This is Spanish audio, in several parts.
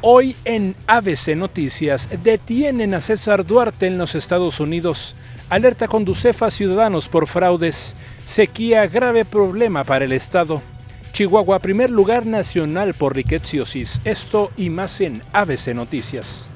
Hoy en ABC Noticias, detienen a César Duarte en los Estados Unidos. Alerta Conducef a ciudadanos por fraudes. Sequía, grave problema para el Estado. Chihuahua, primer lugar nacional por rickettsiosis. Esto y más en ABC Noticias.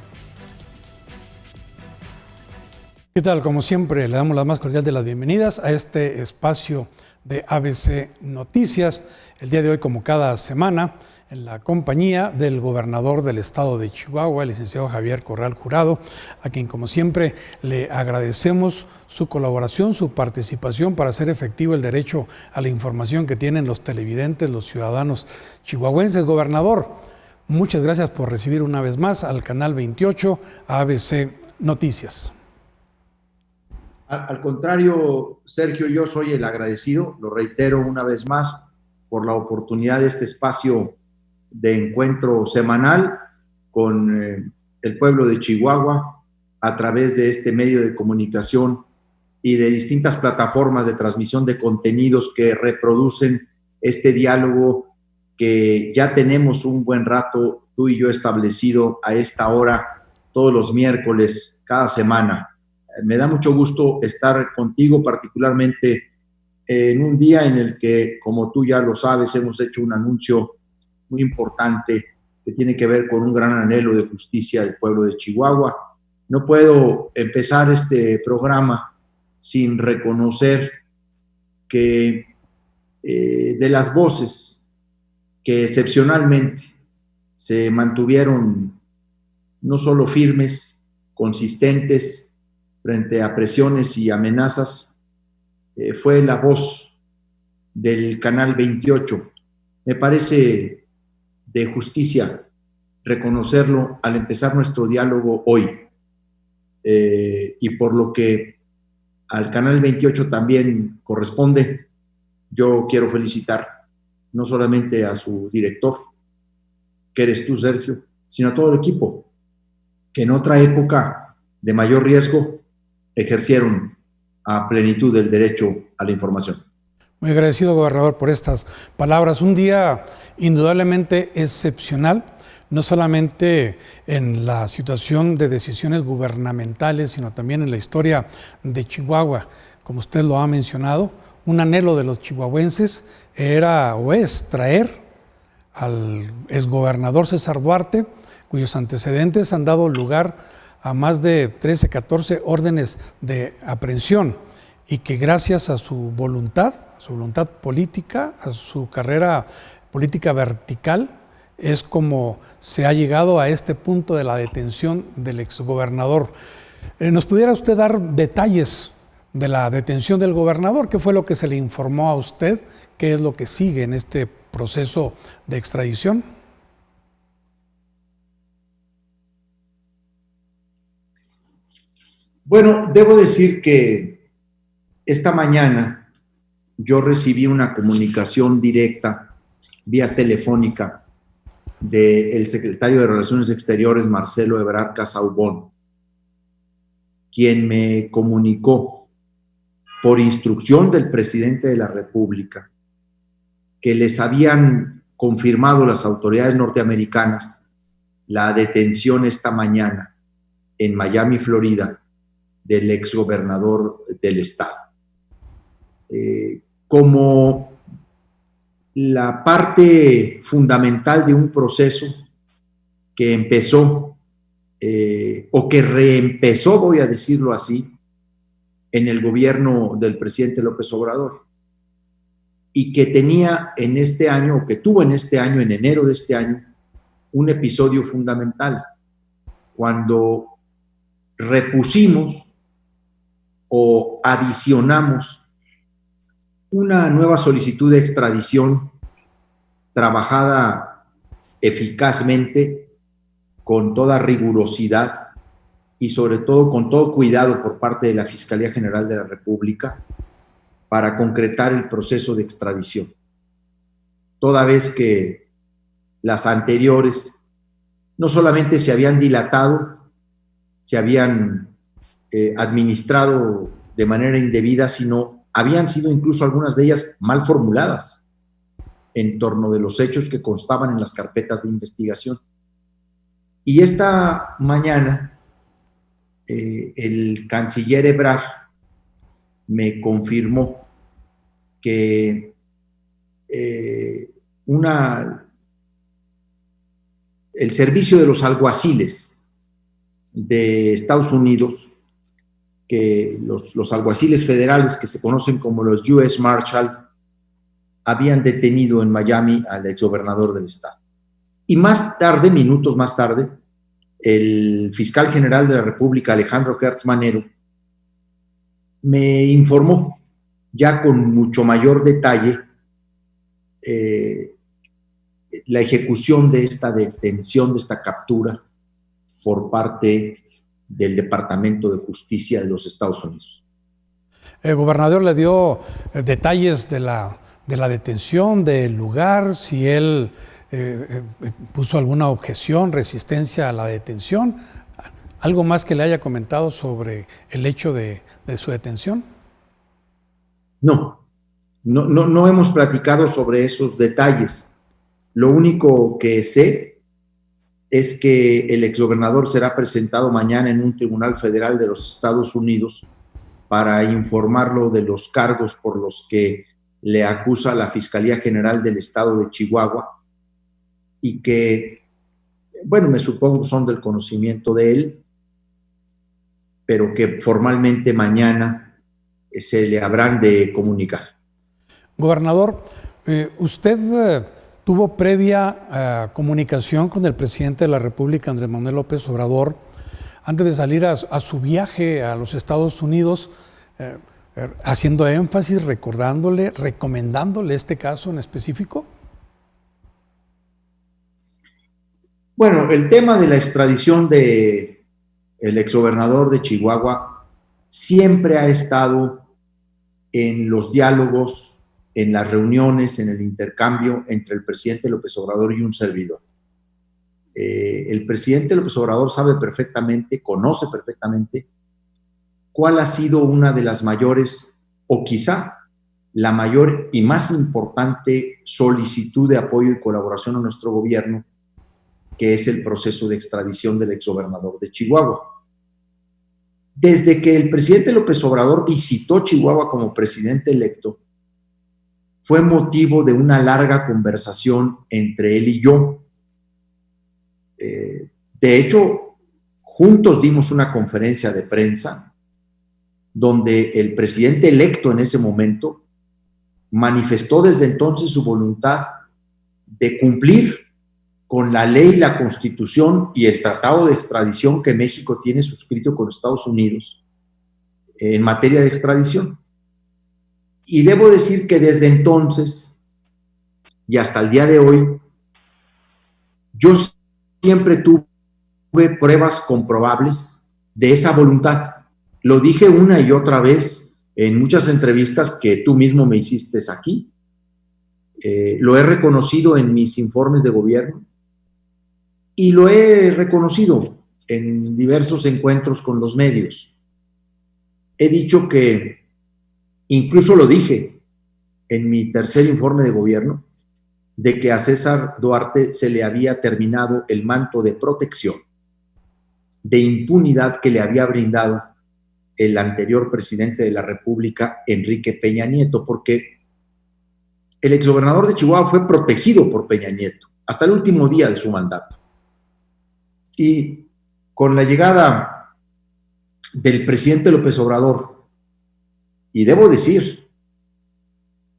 ¿Qué tal? Como siempre, le damos la más cordial de las bienvenidas a este espacio de ABC Noticias. El día de hoy, como cada semana, en la compañía del gobernador del estado de Chihuahua, el licenciado Javier Corral Jurado, a quien como siempre le agradecemos su colaboración, su participación para hacer efectivo el derecho a la información que tienen los televidentes, los ciudadanos chihuahuenses. Gobernador, muchas gracias por recibir una vez más al Canal 28, a ABC Noticias. Al contrario, Sergio, yo soy el agradecido, lo reitero una vez más, por la oportunidad de este espacio de encuentro semanal con el pueblo de Chihuahua a través de este medio de comunicación y de distintas plataformas de transmisión de contenidos que reproducen este diálogo que ya tenemos un buen rato, tú y yo, establecido a esta hora todos los miércoles, cada semana. Me da mucho gusto estar contigo, particularmente en un día en el que, como tú ya lo sabes, hemos hecho un anuncio muy importante que tiene que ver con un gran anhelo de justicia del pueblo de Chihuahua. No puedo empezar este programa sin reconocer que de las voces que excepcionalmente se mantuvieron no solo firmes, consistentes frente a presiones y amenazas, fue la voz del Canal 28. Me parece de justicia reconocerlo al empezar nuestro diálogo hoy, y por lo que al Canal 28 también corresponde, yo quiero felicitar no solamente a su director, que eres tú, Sergio, sino a todo el equipo que en otra época de mayor riesgo ejercieron a plenitud el derecho a la información. Muy agradecido, gobernador, por estas palabras. Un día indudablemente excepcional, no solamente en la situación de decisiones gubernamentales, sino también en la historia de Chihuahua. Como usted lo ha mencionado, un anhelo de los chihuahuenses era o es traer al exgobernador César Duarte, cuyos antecedentes han dado lugar a más de 13, 14 órdenes de aprehensión, y que gracias a su voluntad política, a su carrera política vertical, es como se ha llegado a este punto de la detención del exgobernador. ¿Nos pudiera usted dar detalles de la detención del gobernador? ¿Qué fue lo que se le informó a usted? ¿Qué es lo que sigue en este proceso de extradición? Bueno, debo decir que esta mañana yo recibí una comunicación directa vía telefónica del secretario de Relaciones Exteriores, Marcelo Ebrard Casaubon, quien me comunicó por instrucción del presidente de la República que les habían confirmado las autoridades norteamericanas la detención esta mañana en Miami, Florida, del exgobernador del estado. Como la parte fundamental de un proceso que empezó, o que reempezó, voy a decirlo así, en el gobierno del presidente López Obrador, y que tenía en este año, o que tuvo en este año, en enero de este año, un episodio fundamental, cuando repusimos o adicionamos una nueva solicitud de extradición trabajada eficazmente, con toda rigurosidad y sobre todo con todo cuidado por parte de la Fiscalía General de la República para concretar el proceso de extradición. Toda vez que las anteriores no solamente se habían dilatado, se habían administrado de manera indebida, sino habían sido incluso algunas de ellas mal formuladas en torno de los hechos que constaban en las carpetas de investigación. Y esta mañana el canciller Ebrard me confirmó que el servicio de los alguaciles de Estados Unidos, que los alguaciles federales que se conocen como los US Marshal, habían detenido en Miami al exgobernador del estado. Y más tarde, minutos más tarde, el fiscal general de la República, Alejandro Gertz Manero, me informó ya con mucho mayor detalle la ejecución de esta detención, de esta captura por parte del Departamento de Justicia de los Estados Unidos. El gobernador le dio detalles de la detención, del lugar, si él puso alguna objeción, resistencia a la detención. ¿Algo más que le haya comentado sobre el hecho de su detención? No hemos platicado sobre esos detalles. Lo único que sé es que el exgobernador será presentado mañana en un tribunal federal de los Estados Unidos para informarlo de los cargos por los que le acusa la Fiscalía General del Estado de Chihuahua y que, bueno, me supongo son del conocimiento de él, pero que formalmente mañana se le habrán de comunicar. Gobernador, usted tuvo previa comunicación con el presidente de la República, Andrés Manuel López Obrador, antes de salir a su viaje a los Estados Unidos, haciendo énfasis, recordándole, recomendándole este caso en específico. Bueno, el tema de la extradición del exgobernador de Chihuahua siempre ha estado en los diálogos, en las reuniones, en el intercambio entre el presidente López Obrador y un servidor. El presidente López Obrador sabe perfectamente, conoce perfectamente cuál ha sido una de las mayores, o quizá la mayor y más importante solicitud de apoyo y colaboración a nuestro gobierno, que es el proceso de extradición del exgobernador de Chihuahua. Desde que el presidente López Obrador visitó Chihuahua como presidente electo, fue motivo de una larga conversación entre él y yo. De hecho, juntos dimos una conferencia de prensa donde el presidente electo en ese momento manifestó desde entonces su voluntad de cumplir con la ley, la Constitución y el tratado de extradición que México tiene suscrito con Estados Unidos en materia de extradición. Y debo decir que desde entonces y hasta el día de hoy, yo siempre tuve pruebas comprobables de esa voluntad. Lo dije una y otra vez en muchas entrevistas que tú mismo me hiciste aquí. Lo he reconocido en mis informes de gobierno y lo he reconocido en diversos encuentros con los medios. He dicho que, incluso lo dije en mi tercer informe de gobierno, de que a César Duarte se le había terminado el manto de protección, de impunidad que le había brindado el anterior presidente de la República, Enrique Peña Nieto, porque el exgobernador de Chihuahua fue protegido por Peña Nieto hasta el último día de su mandato. Y con la llegada del presidente López Obrador, y debo decir,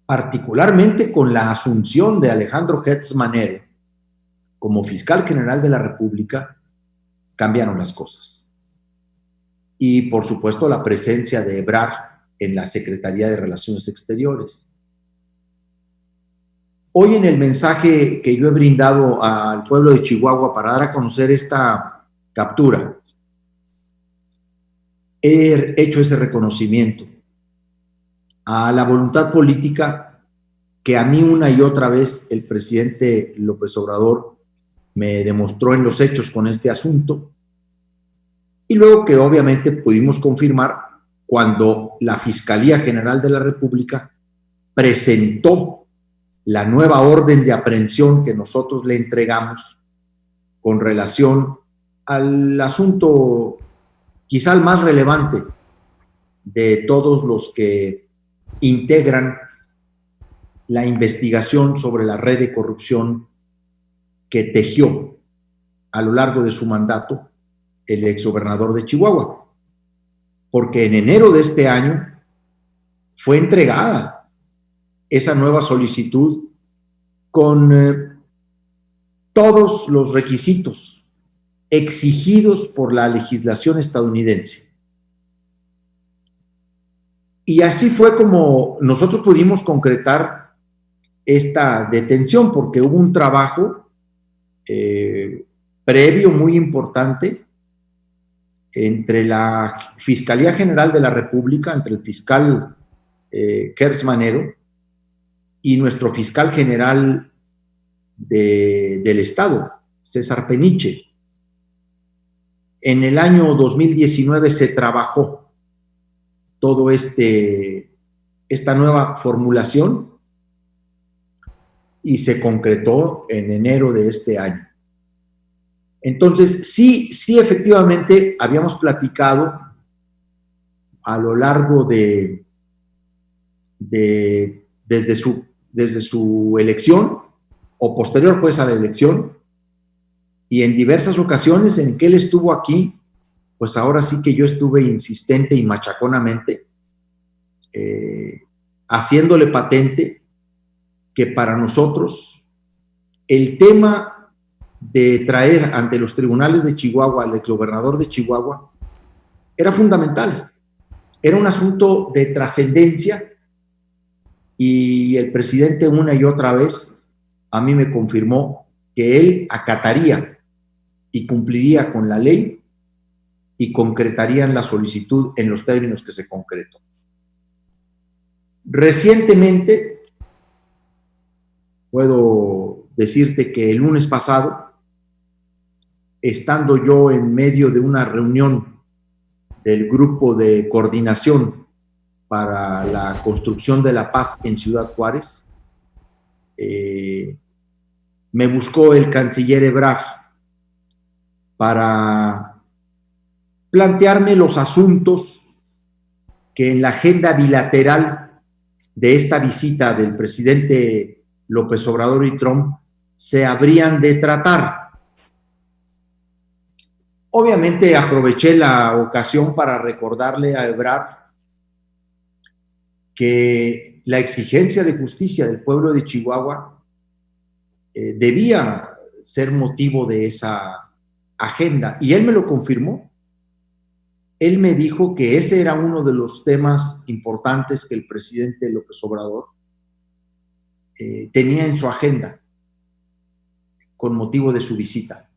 particularmente con la asunción de Alejandro Gertz Manero como fiscal general de la República, cambiaron las cosas. Y, por supuesto, la presencia de Ebrard en la Secretaría de Relaciones Exteriores. Hoy, en el mensaje que yo he brindado al pueblo de Chihuahua para dar a conocer esta captura, he hecho ese reconocimiento a la voluntad política que a mí una y otra vez el presidente López Obrador me demostró en los hechos con este asunto, y luego que obviamente pudimos confirmar cuando la Fiscalía General de la República presentó la nueva orden de aprehensión que nosotros le entregamos con relación al asunto quizá el más relevante de todos los que integran la investigación sobre la red de corrupción que tejió a lo largo de su mandato el exgobernador de Chihuahua. Porque en enero de este año fue entregada esa nueva solicitud con todos los requisitos exigidos por la legislación estadounidense. Y así fue como nosotros pudimos concretar esta detención, porque hubo un trabajo previo muy importante entre la Fiscalía General de la República, entre el fiscal Kertz Manero y nuestro fiscal general del Estado, César Peniche. En el año 2019 se trabajó todo esta nueva formulación y se concretó en enero de este año. Entonces, sí, efectivamente, habíamos platicado a lo largo desde su elección o posterior pues a la elección, y en diversas ocasiones en que él estuvo aquí, pues ahora sí que yo estuve insistente y machaconamente haciéndole patente que para nosotros el tema de traer ante los tribunales de Chihuahua al exgobernador de Chihuahua era fundamental, era un asunto de trascendencia, y el presidente una y otra vez a mí me confirmó que él acataría y cumpliría con la ley y concretarían la solicitud en los términos que se concretó. Recientemente, puedo decirte que el lunes pasado, estando yo en medio de una reunión del grupo de coordinación para la construcción de la paz en Ciudad Juárez, me buscó el canciller Ebrard para plantearme los asuntos que en la agenda bilateral de esta visita del presidente López Obrador y Trump se habrían de tratar. Obviamente aproveché la ocasión para recordarle a Ebrard que la exigencia de justicia del pueblo de Chihuahua debía ser motivo de esa agenda, y él me lo confirmó. Él me dijo que ese era uno de los temas importantes que el presidente López Obrador tenía en su agenda con motivo de su visita.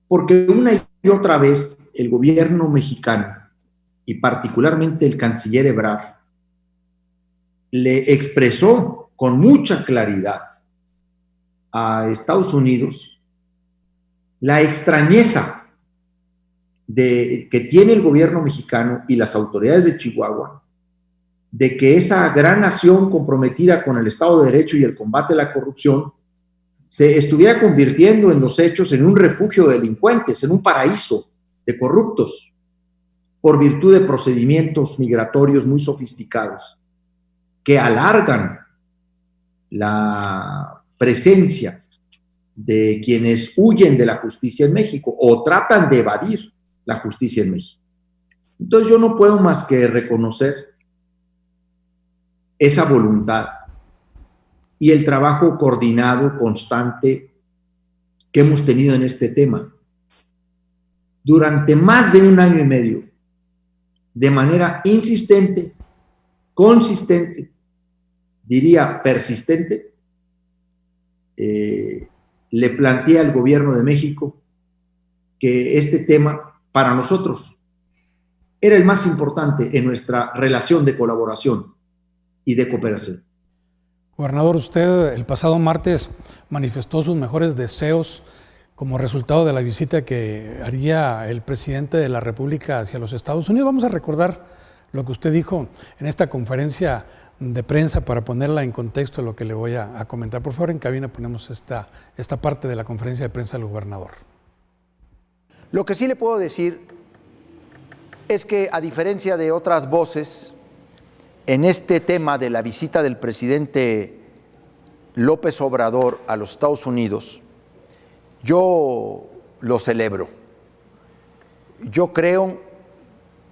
Porque una y otra vez el gobierno mexicano, y particularmente el canciller Ebrard, le expresó con mucha claridad a Estados Unidos la extrañeza que tiene el gobierno mexicano y las autoridades de Chihuahua de que esa gran nación comprometida con el Estado de Derecho y el combate a la corrupción se estuviera convirtiendo en los hechos en un refugio de delincuentes, en un paraíso de corruptos, por virtud de procedimientos migratorios muy sofisticados que alargan la presencia de quienes huyen de la justicia en México o tratan de evadir la justicia en México. Entonces yo no puedo más que reconocer esa voluntad y el trabajo coordinado, constante que hemos tenido en este tema durante más de 1 año y medio, de manera insistente, consistente, diría persistente. Le planteé al gobierno de México que este tema para nosotros era el más importante en nuestra relación de colaboración y de cooperación. Gobernador, usted el pasado martes manifestó sus mejores deseos como resultado de la visita que haría el presidente de la República hacia los Estados Unidos. Vamos a recordar lo que usted dijo en esta conferencia de prensa para ponerla en contexto de lo que le voy a comentar. Por favor, en cabina ponemos esta parte de la conferencia de prensa del gobernador. Lo que sí le puedo decir es que, a diferencia de otras voces, en este tema de la visita del presidente López Obrador a los Estados Unidos, yo lo celebro. Yo creo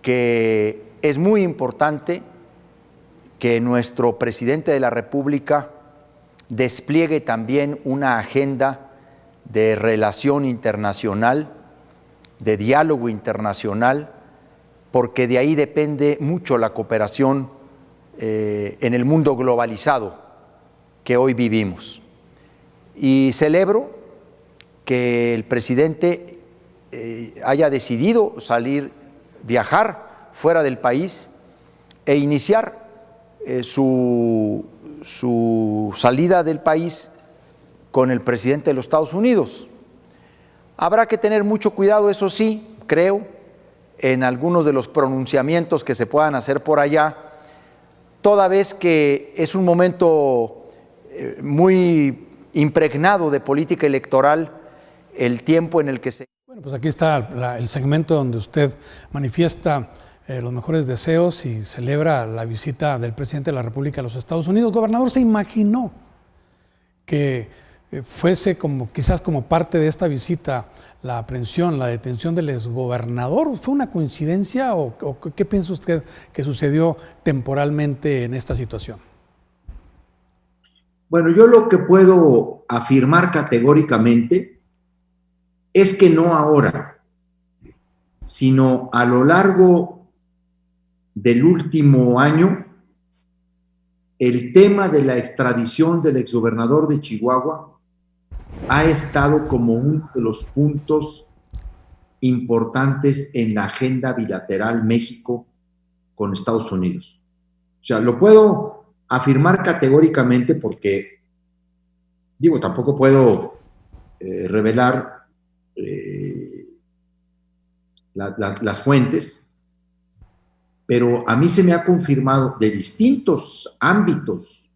que es muy importante que nuestro presidente de la República despliegue también una agenda de relación internacional, de diálogo internacional, porque de ahí depende mucho la cooperación en el mundo globalizado que hoy vivimos. Y celebro que el presidente haya decidido viajar fuera del país e iniciar su salida del país con el presidente de los Estados Unidos. Habrá que tener mucho cuidado, eso sí, creo, en algunos de los pronunciamientos que se puedan hacer por allá, toda vez que es un momento muy impregnado de política electoral, el tiempo en el que se... Bueno, pues aquí está el segmento donde usted manifiesta los mejores deseos y celebra la visita del presidente de la República a los Estados Unidos. Gobernador, ¿se imaginó que fuese quizás como parte de esta visita la aprehensión, la detención del exgobernador? ¿Fue una coincidencia o qué piensa usted que sucedió temporalmente en esta situación? Bueno, yo lo que puedo afirmar categóricamente es que no ahora, sino a lo largo del último año, el tema de la extradición del exgobernador de Chihuahua ha estado como uno de los puntos importantes en la agenda bilateral México con Estados Unidos. O sea, lo puedo afirmar categóricamente porque, tampoco puedo revelar las fuentes, pero a mí se me ha confirmado de distintos ámbitos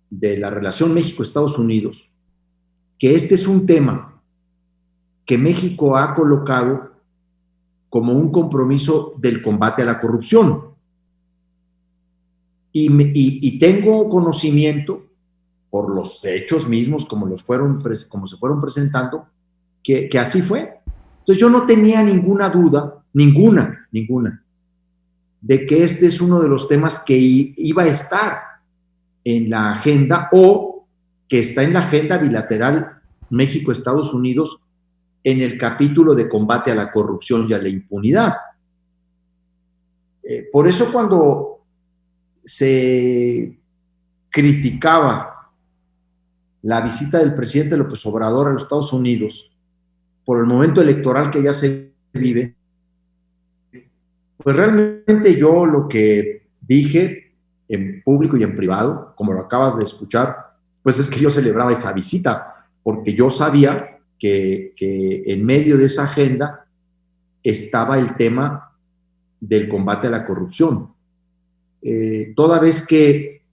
de la relación México-Estados Unidos que este es un tema que México ha colocado como un compromiso del combate a la corrupción. Y tengo conocimiento, por los hechos mismos, como se fueron presentando, que así fue. Entonces yo no tenía ninguna duda, ninguna, de que este es uno de los temas que iba a estar en la agenda o que está en la agenda bilateral México-Estados Unidos en el capítulo de combate a la corrupción y a la impunidad. Por eso cuando se criticaba la visita del presidente López Obrador a los Estados Unidos por el momento electoral que ya se vive, pues realmente yo lo que dije en público y en privado, como lo acabas de escuchar, pues es que yo celebraba esa visita, porque yo sabía que en medio de esa agenda estaba el tema del combate a la corrupción. Toda vez que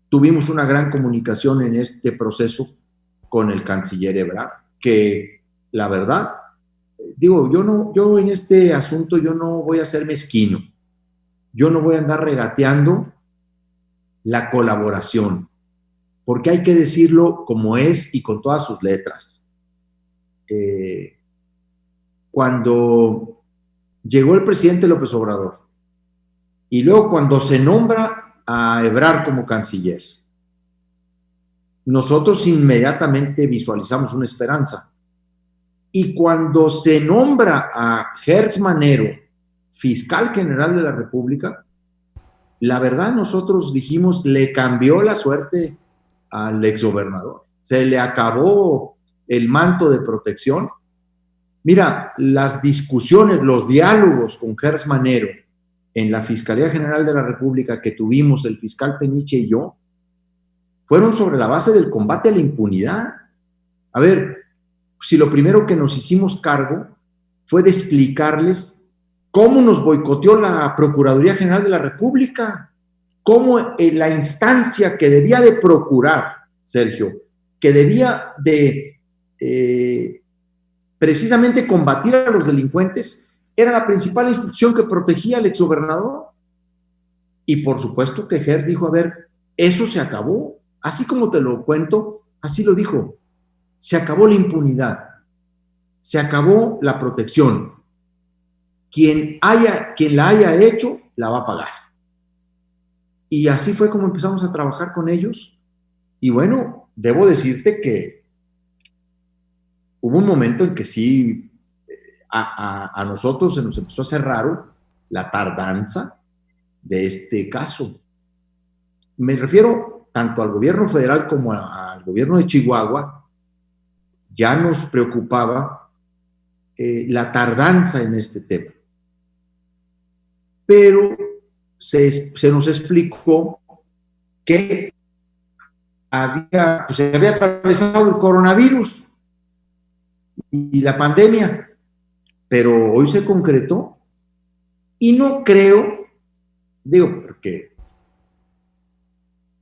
tuvimos una gran comunicación en este proceso con el canciller Ebrard, que la verdad, yo en este asunto yo no voy a ser mezquino, yo no voy a andar regateando la colaboración, porque hay que decirlo como es y con todas sus letras. Cuando llegó el presidente López Obrador y luego cuando se nombra a Ebrard como canciller, nosotros inmediatamente visualizamos una esperanza. Y cuando se nombra a Gers Manero, fiscal general de la República, la verdad nosotros dijimos, le cambió la suerte al exgobernador. Se le acabó el manto de protección. Mira, las discusiones, los diálogos con Gers Manero en la Fiscalía General de la República que tuvimos el fiscal Peniche y yo, fueron sobre la base del combate a la impunidad. A ver, si lo primero que nos hicimos cargo fue de explicarles cómo nos boicoteó la Procuraduría General de la República, cómo la instancia que debía de procurar, Sergio, que debía de precisamente combatir a los delincuentes era la principal institución que protegía al exgobernador. Y por supuesto que Hertz dijo, a ver, eso se acabó. Así como te lo cuento, así lo dijo. Se acabó la impunidad. Se acabó la protección. Quien la haya hecho, la va a pagar. Y así fue como empezamos a trabajar con ellos. Y bueno, debo decirte que hubo un momento en que sí, a nosotros se nos empezó a hacer raro la tardanza de este caso. Me refiero tanto al gobierno federal como al gobierno de Chihuahua. Ya nos preocupaba la tardanza en este tema. Pero se nos explicó que se había atravesado el coronavirus y la pandemia, pero hoy se concretó y no creo, digo, porque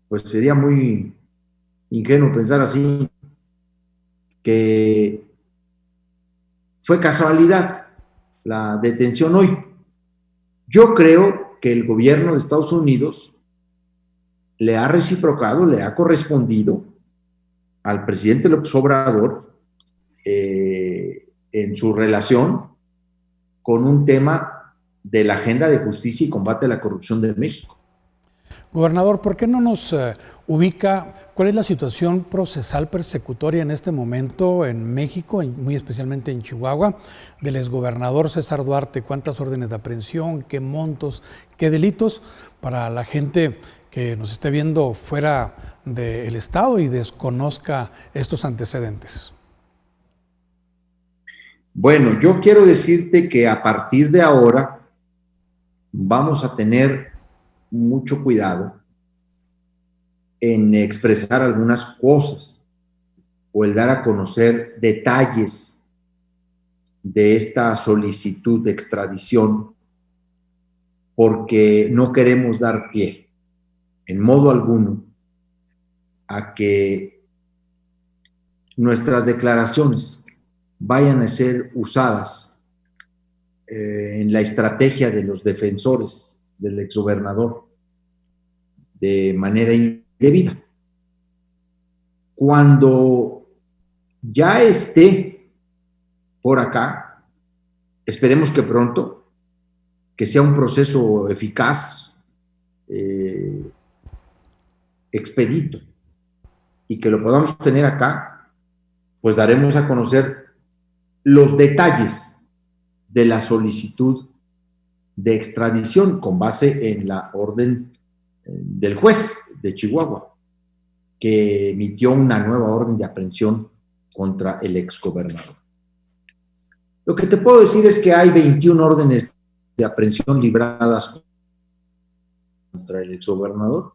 pues sería muy ingenuo pensar así, que fue casualidad la detención hoy. Yo creo que el gobierno de Estados Unidos le ha reciprocado, le ha correspondido al presidente López Obrador en su relación con un tema de la agenda de justicia y combate a la corrupción de México. Gobernador, ¿por qué no nos ubica cuál es la situación procesal persecutoria en este momento en México, muy especialmente en Chihuahua, del exgobernador César Duarte? ¿Cuántas órdenes de aprehensión, qué montos, qué delitos? Para la gente que nos esté viendo fuera del estado y desconozca estos antecedentes. Bueno, yo quiero decirte que a partir de ahora vamos a tener mucho cuidado en expresar algunas cosas o el dar a conocer detalles de esta solicitud de extradición, porque no queremos dar pie en modo alguno a que nuestras declaraciones vayan a ser usadas en la estrategia de los defensores del exgobernador de manera indebida. Cuando ya esté por acá, esperemos que pronto, que sea un proceso eficaz, expedito, y que lo podamos tener acá, pues daremos a conocer los detalles de la solicitud de extradición con base en la orden del juez de Chihuahua, que emitió una nueva orden de aprehensión contra el exgobernador. Lo que te puedo decir es que hay 21 órdenes de aprehensión libradas contra el exgobernador,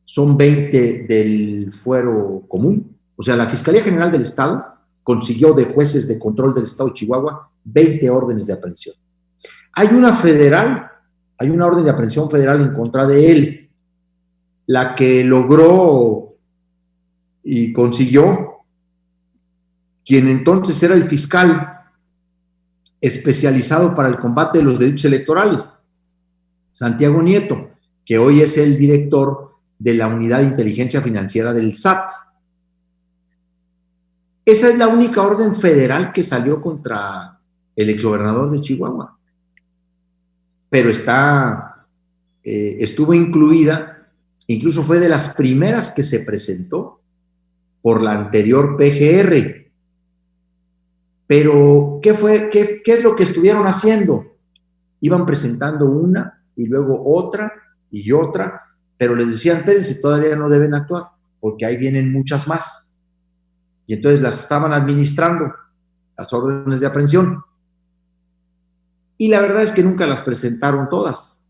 son 20 del fuero común, o sea, la Fiscalía General del Estado consiguió de jueces de control del Estado de Chihuahua 20 órdenes de aprehensión. Hay una federal, hay una orden de aprehensión federal en contra de él, la que logró y consiguió quien entonces era el fiscal especializado para el combate de los delitos electorales, Santiago Nieto, que hoy es el director de la Unidad de Inteligencia Financiera del SAT. Esa es la única orden federal que salió contra el exgobernador de Chihuahua. Pero estuvo incluida, incluso fue de las primeras que se presentó por la anterior PGR. Pero, ¿qué es lo que estuvieron haciendo? Iban presentando una y luego otra y otra, pero les decían, espérense, todavía no deben actuar, porque ahí vienen muchas más. Y entonces las estaban administrando, las órdenes de aprehensión. Y la verdad es que nunca las presentaron todas.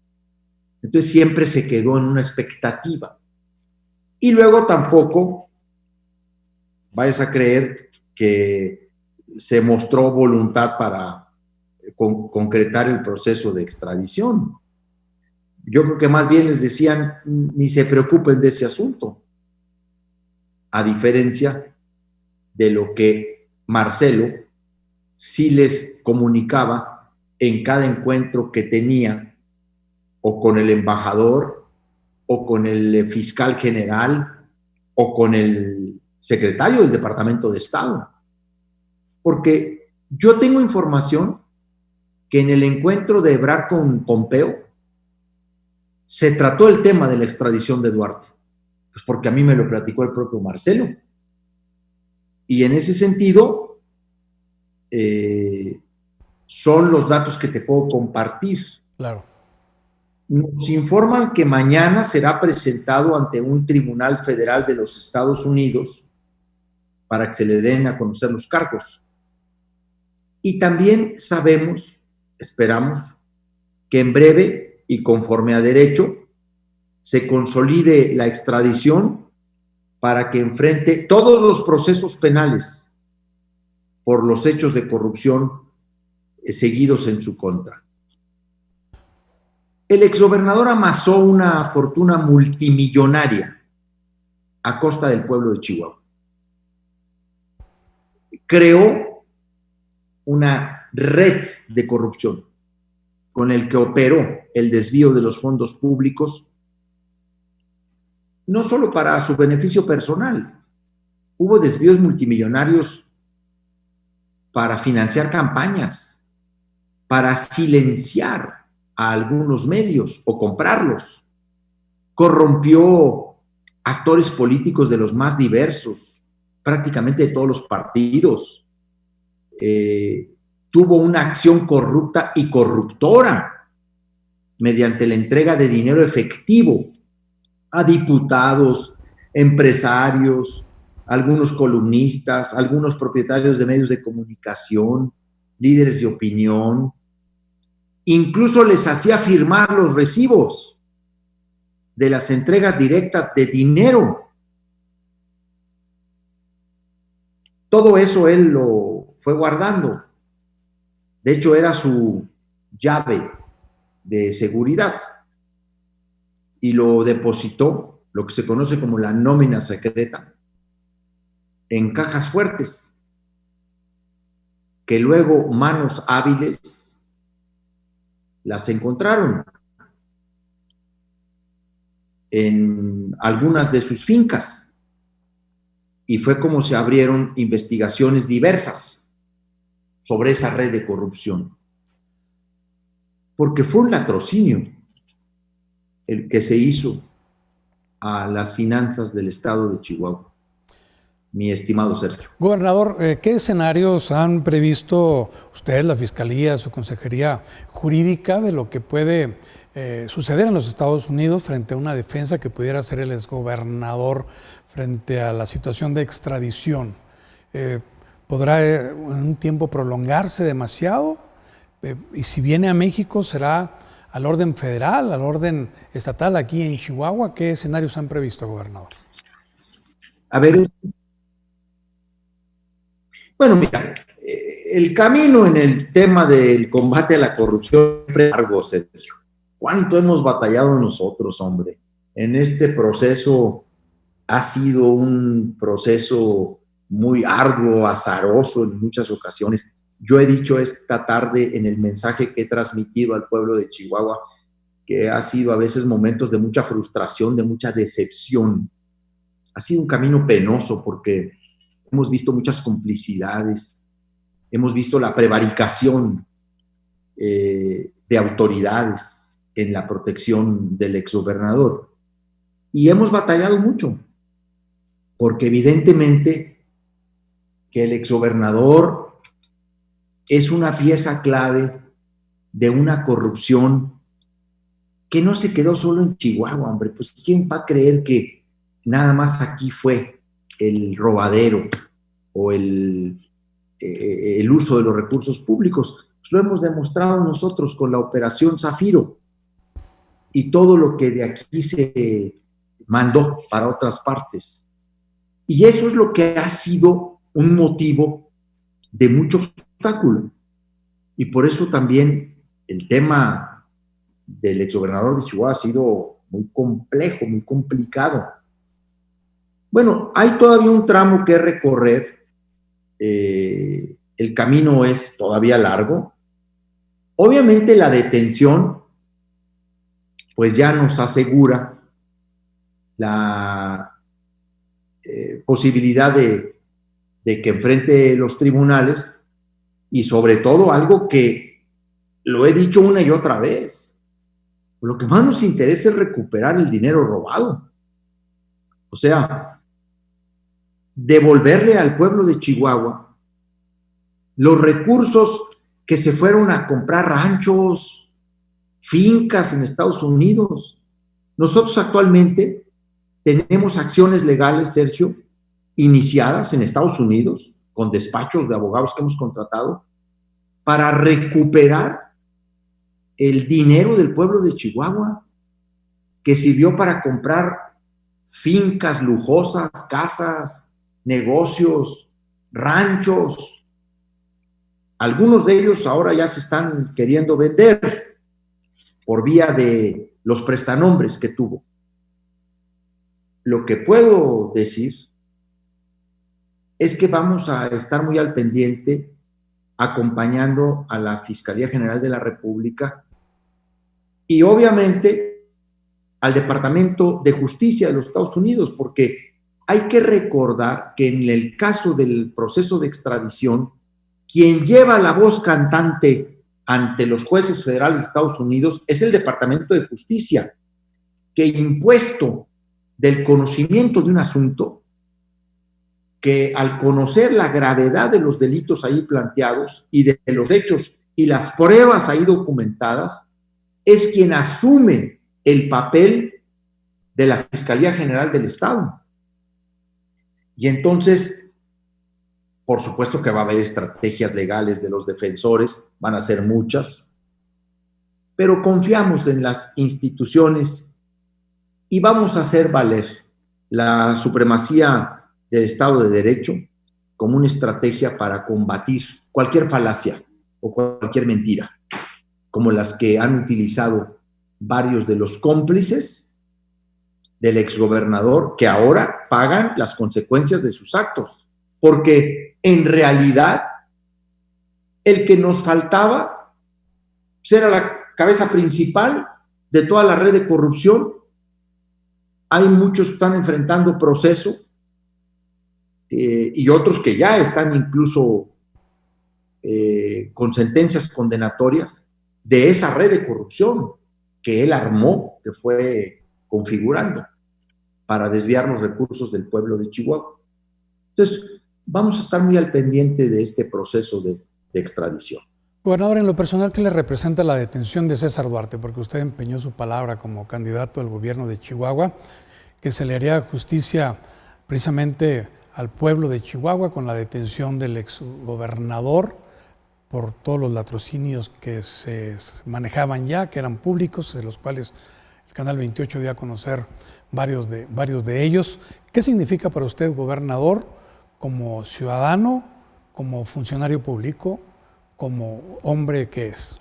Entonces siempre se quedó en una expectativa. Y luego tampoco vayas a creer que se mostró voluntad para concretar el proceso de extradición. Yo creo que más bien les decían, ni se preocupen de ese asunto. A diferencia de lo que Marcelo sí les comunicaba en cada encuentro que tenía, o con el embajador, o con el fiscal general, o con el secretario del Departamento de Estado. Porque yo tengo información que en el encuentro de Ebrard con Pompeo se trató el tema de la extradición de Duarte, pues porque a mí me lo platicó el propio Marcelo. Y en ese sentido, son los datos que te puedo compartir. Claro. Nos informan que mañana será presentado ante un tribunal federal de los Estados Unidos para que se le den a conocer los cargos. Y también sabemos, esperamos, que en breve y conforme a derecho se consolide la extradición para que enfrente todos los procesos penales por los hechos de corrupción seguidos en su contra. El exgobernador amasó una fortuna multimillonaria a costa del pueblo de Chihuahua. Creó una red de corrupción con el que operó el desvío de los fondos públicos, no solo para su beneficio personal. Hubo desvíos multimillonarios para financiar campañas, para silenciar a algunos medios o comprarlos. Corrompió actores políticos de los más diversos, prácticamente de todos los partidos. Tuvo una acción corrupta y corruptora mediante la entrega de dinero efectivo a diputados, empresarios, algunos columnistas, algunos propietarios de medios de comunicación, líderes de opinión. Incluso les hacía firmar los recibos de las entregas directas de dinero. Todo eso él lo fue guardando. De hecho, era su llave de seguridad. Y lo depositó, lo que se conoce como la nómina secreta, en cajas fuertes, que luego manos hábiles las encontraron en algunas de sus fincas. Y fue como se abrieron investigaciones diversas sobre esa red de corrupción. Porque fue un latrocinio el que se hizo a las finanzas del estado de Chihuahua, mi estimado Sergio. Gobernador, ¿qué escenarios han previsto ustedes, la Fiscalía, su Consejería Jurídica, de lo que puede suceder en los Estados Unidos frente a una defensa que pudiera ser el exgobernador frente a la situación de extradición? ¿Podrá en un tiempo prolongarse demasiado? Y si viene a México, ¿será al orden federal, al orden estatal aquí en Chihuahua? ¿Qué escenarios han previsto, gobernador? A ver, bueno, mira, el camino en el tema del combate a la corrupción es largo, Sergio. ¿Cuánto hemos batallado nosotros, hombre? En este proceso ha sido un proceso muy arduo, azaroso en muchas ocasiones. Yo he dicho esta tarde en el mensaje que he transmitido al pueblo de Chihuahua que ha sido a veces momentos de mucha frustración, de mucha decepción. Ha sido un camino penoso porque hemos visto muchas complicidades, hemos visto la prevaricación de autoridades en la protección del exgobernador. Y hemos batallado mucho, porque evidentemente que el exgobernador es una pieza clave de una corrupción que no se quedó solo en Chihuahua, hombre. Pues ¿quién va a creer que nada más aquí fue el robadero o el uso de los recursos públicos? Pues lo hemos demostrado nosotros con la Operación Zafiro y todo lo que de aquí se mandó para otras partes. Y eso es lo que ha sido un motivo de mucho obstáculo. Y por eso también el tema del exgobernador de Chihuahua ha sido muy complejo, muy complicado. Bueno, hay todavía un tramo que recorrer en el camino es todavía largo. Obviamente la detención pues ya nos asegura la posibilidad de que enfrente los tribunales, y sobre todo algo que lo he dicho una y otra vez, lo que más nos interesa es recuperar el dinero robado. O sea, devolverle al pueblo de Chihuahua los recursos que se fueron a comprar ranchos, fincas en Estados Unidos. Nosotros actualmente tenemos acciones legales, Sergio, iniciadas en Estados Unidos con despachos de abogados que hemos contratado para recuperar el dinero del pueblo de Chihuahua que sirvió para comprar fincas lujosas, casas, negocios, ranchos. Algunos de ellos ahora ya se están queriendo vender por vía de los prestanombres que tuvo. Lo que puedo decir es que vamos a estar muy al pendiente acompañando a la Fiscalía General de la República y obviamente al Departamento de Justicia de los Estados Unidos, porque hay que recordar que en el caso del proceso de extradición, quien lleva la voz cantante ante los jueces federales de Estados Unidos es el Departamento de Justicia, que impuesto del conocimiento de un asunto, que al conocer la gravedad de los delitos ahí planteados y de los hechos y las pruebas ahí documentadas, es quien asume el papel de la Fiscalía General del Estado. Y entonces, por supuesto que va a haber estrategias legales de los defensores, van a ser muchas, pero confiamos en las instituciones y vamos a hacer valer la supremacía del Estado de Derecho como una estrategia para combatir cualquier falacia o cualquier mentira, como las que han utilizado varios de los cómplices del exgobernador que ahora pagan las consecuencias de sus actos, porque en realidad el que nos faltaba era la cabeza principal de toda la red de corrupción. Hay muchos que están enfrentando proceso y otros que ya están incluso con sentencias condenatorias de esa red de corrupción que él armó, que fue configurando para desviar los recursos del pueblo de Chihuahua. Entonces, vamos a estar muy al pendiente de este proceso de extradición. Gobernador, en lo personal, ¿qué le representa la detención de César Duarte? Porque usted empeñó su palabra como candidato al gobierno de Chihuahua, que se le haría justicia precisamente al pueblo de Chihuahua con la detención del exgobernador por todos los latrocinios que se manejaban ya, que eran públicos, de los cuales el Canal 28 dio a conocer varios de ellos. ¿Qué significa para usted, gobernador, como ciudadano, como funcionario público, como hombre que es?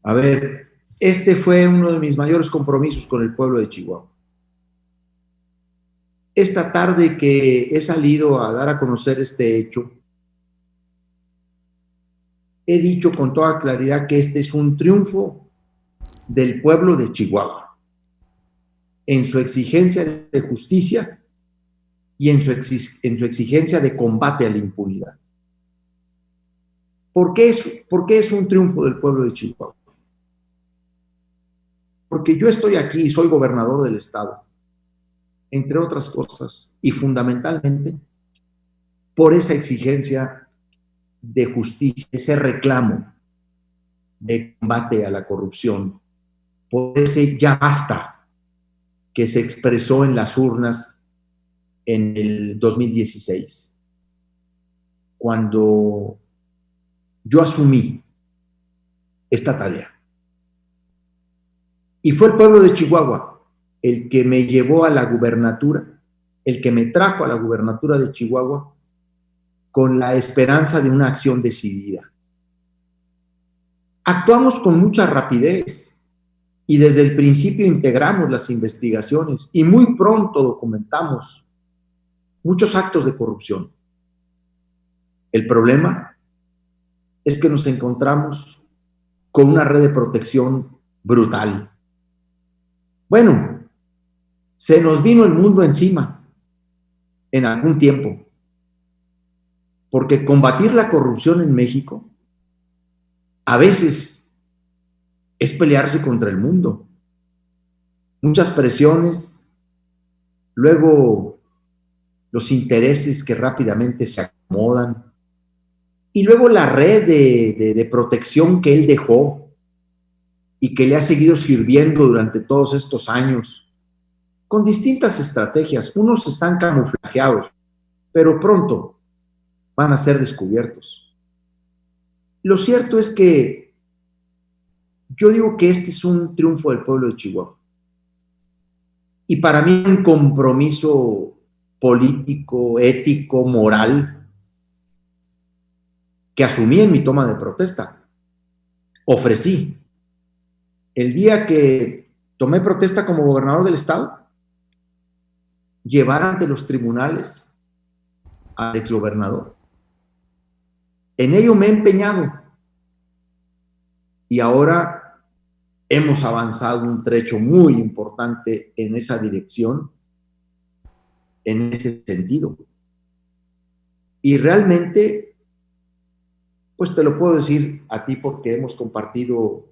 A ver, este fue uno de mis mayores compromisos con el pueblo de Chihuahua. Esta tarde que he salido a dar a conocer este hecho, he dicho con toda claridad que este es un triunfo del pueblo de Chihuahua en su exigencia de justicia y en su exigencia de combate a la impunidad. ¿Por qué es un triunfo del pueblo de Chihuahua? Porque yo estoy aquí y soy gobernador del estado, entre otras cosas, y fundamentalmente por esa exigencia de justicia, ese reclamo de combate a la corrupción, por ese ya basta que se expresó en las urnas en el 2016, cuando yo asumí esta tarea. Y fue el pueblo de Chihuahua el que me llevó a la gubernatura, el que me trajo a la gubernatura de Chihuahua con la esperanza de una acción decidida. Actuamos con mucha rapidez y desde el principio integramos las investigaciones y muy pronto documentamos muchos actos de corrupción. El problema es que nos encontramos con una red de protección brutal. Bueno, se nos vino el mundo encima en algún tiempo, porque combatir la corrupción en México a veces es pelearse contra el mundo. Muchas presiones, luego los intereses que rápidamente se acomodan, y luego la red de protección que él dejó y que le ha seguido sirviendo durante todos estos años, con distintas estrategias. Unos están camuflajeados, pero pronto van a ser descubiertos. Lo cierto es que yo digo que este es un triunfo del pueblo de Chihuahua. Y para mí un compromiso político, ético, moral, que asumí en mi toma de protesta. Ofrecí. El día que tomé protesta como gobernador del estado, llevar ante los tribunales al exgobernador. En ello me he empeñado. Y ahora hemos avanzado un trecho muy importante en esa dirección, en ese sentido. Y realmente, pues te lo puedo decir a ti porque hemos compartido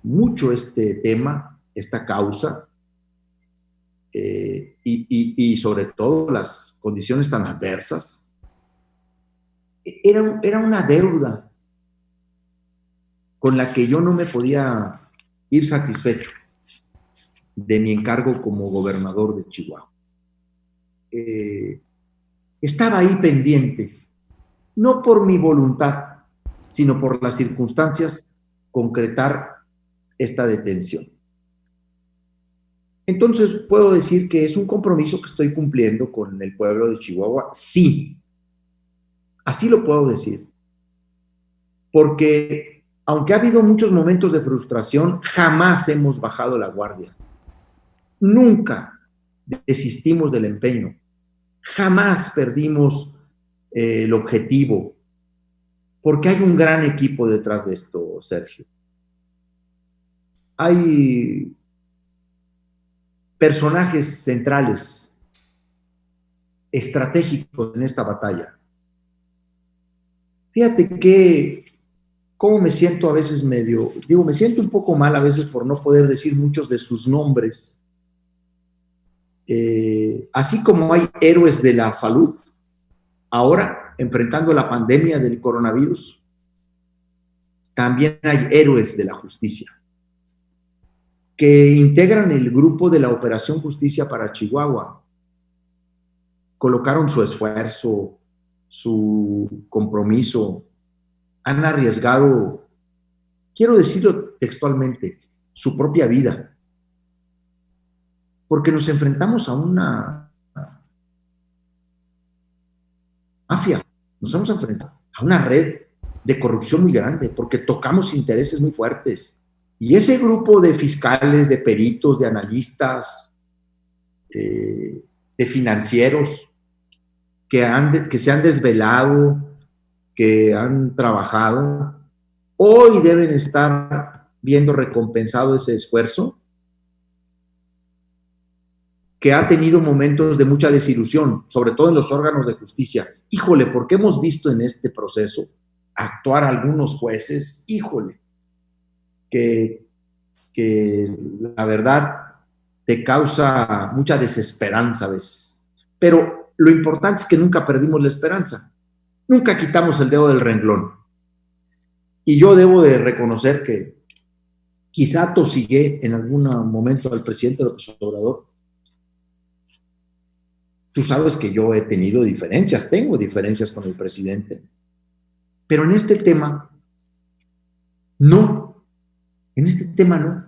mucho este tema, esta causa, y sobre todo las condiciones tan adversas. Era una deuda con la que yo no me podía ir satisfecho de mi encargo como gobernador de Chihuahua. Estaba ahí pendiente, no por mi voluntad, sino por las circunstancias, concretar esta detención. Entonces, puedo decir que es un compromiso que estoy cumpliendo con el pueblo de Chihuahua. Sí, así lo puedo decir. Porque, aunque ha habido muchos momentos de frustración, jamás hemos bajado la guardia. Nunca desistimos del empeño. Jamás perdimos el objetivo. Porque hay un gran equipo detrás de esto, Sergio. Hay personajes centrales, estratégicos en esta batalla. Fíjate que cómo me siento a veces me siento un poco mal a veces por no poder decir muchos de sus nombres. Así como hay héroes de la salud, ahora enfrentando la pandemia del coronavirus, también hay héroes de la justicia que integran el grupo de la Operación Justicia para Chihuahua. Colocaron su esfuerzo, su compromiso, han arriesgado, quiero decirlo textualmente, su propia vida, porque nos enfrentamos a una mafia, nos hemos enfrentado a una red de corrupción muy grande, porque tocamos intereses muy fuertes. Y ese grupo de fiscales, de peritos, de analistas, de financieros, que se han desvelado, que han trabajado, hoy deben estar viendo recompensado ese esfuerzo, que ha tenido momentos de mucha desilusión, sobre todo en los órganos de justicia. Híjole, porque hemos visto en este proceso actuar algunos jueces, híjole, que la verdad te causa mucha desesperanza a veces. Pero lo importante es que nunca perdimos la esperanza, nunca quitamos el dedo del renglón. Y yo debo de reconocer que quizá tosigué en algún momento al presidente López Obrador. Tú sabes que yo he tenido diferencias, tengo diferencias con el presidente, pero en este tema, no, en este tema no.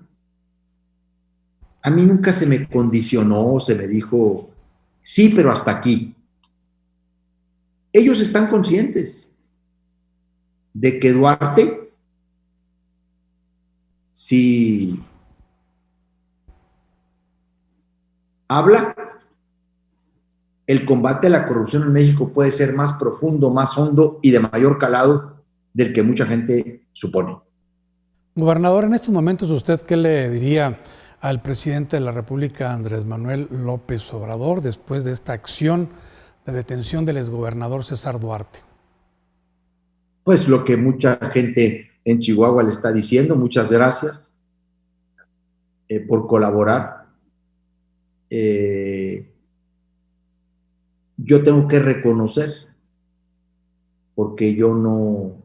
A mí nunca se me condicionó, se me dijo, sí, pero hasta aquí. Ellos están conscientes de que Duarte, si habla, el combate a la corrupción en México puede ser más profundo, más hondo y de mayor calado del que mucha gente supone. Gobernador, en estos momentos, ¿usted qué le diría al presidente de la República, Andrés Manuel López Obrador, después de esta acción de detención del exgobernador César Duarte? Pues lo que mucha gente en Chihuahua le está diciendo, muchas gracias por colaborar. Yo tengo que reconocer, porque yo no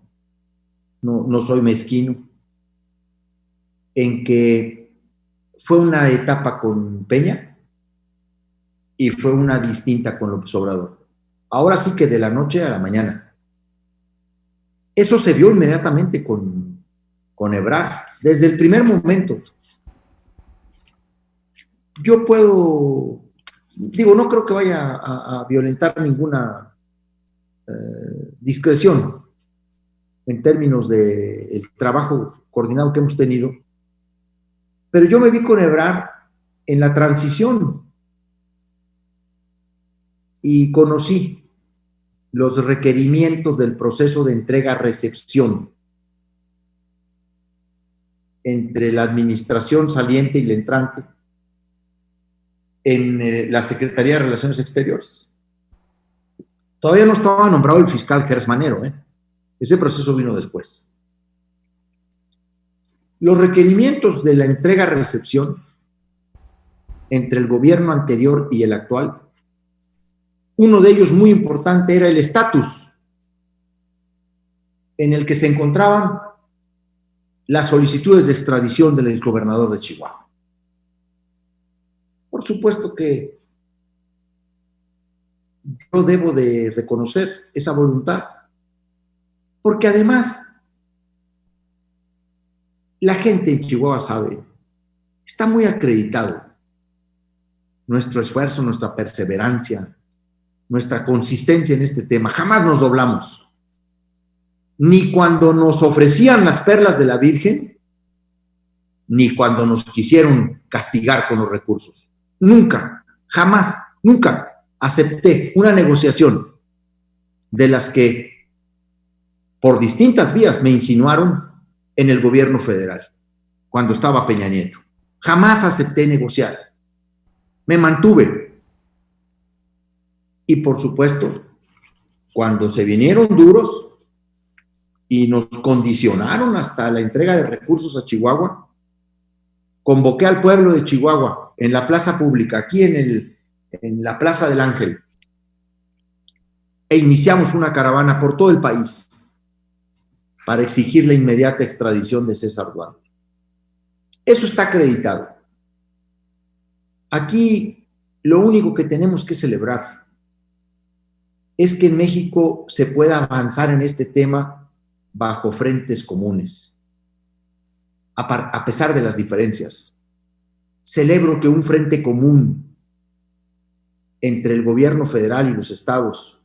soy mezquino, en que fue una etapa con Peña y fue una distinta con López Obrador. Ahora sí que de la noche a la mañana. Eso se vio inmediatamente con Ebrard, desde el primer momento. Yo puedo, no creo que vaya a violentar ninguna discreción en términos del trabajo coordinado que hemos tenido, pero yo me vi con Ebrard en la transición y conocí los requerimientos del proceso de entrega-recepción entre la administración saliente y la entrante en la Secretaría de Relaciones Exteriores. Todavía no estaba nombrado el fiscal Gers Manero, ese proceso vino después. Los requerimientos de la entrega-recepción entre el gobierno anterior y el actual, uno de ellos muy importante era el estatus en el que se encontraban las solicitudes de extradición del gobernador de Chihuahua. Por supuesto que yo debo de reconocer esa voluntad, porque además la gente en Chihuahua sabe, está muy acreditado nuestro esfuerzo, nuestra perseverancia, nuestra consistencia en este tema. Jamás nos doblamos, ni cuando nos ofrecían las perlas de la Virgen, ni cuando nos quisieron castigar con los recursos. Nunca, jamás, nunca acepté una negociación de las que por distintas vías me insinuaron en el gobierno federal, cuando estaba Peña Nieto. Jamás acepté negociar. Me mantuve. Y por supuesto, cuando se vinieron duros y nos condicionaron hasta la entrega de recursos a Chihuahua, convoqué al pueblo de Chihuahua en la plaza pública, aquí en la Plaza del Ángel, e iniciamos una caravana por todo el país para exigir la inmediata extradición de César Duarte. Eso está acreditado. Aquí lo único que tenemos que celebrar es que en México se pueda avanzar en este tema bajo frentes comunes, a pesar de las diferencias. Celebro que un frente común entre el gobierno federal y los estados,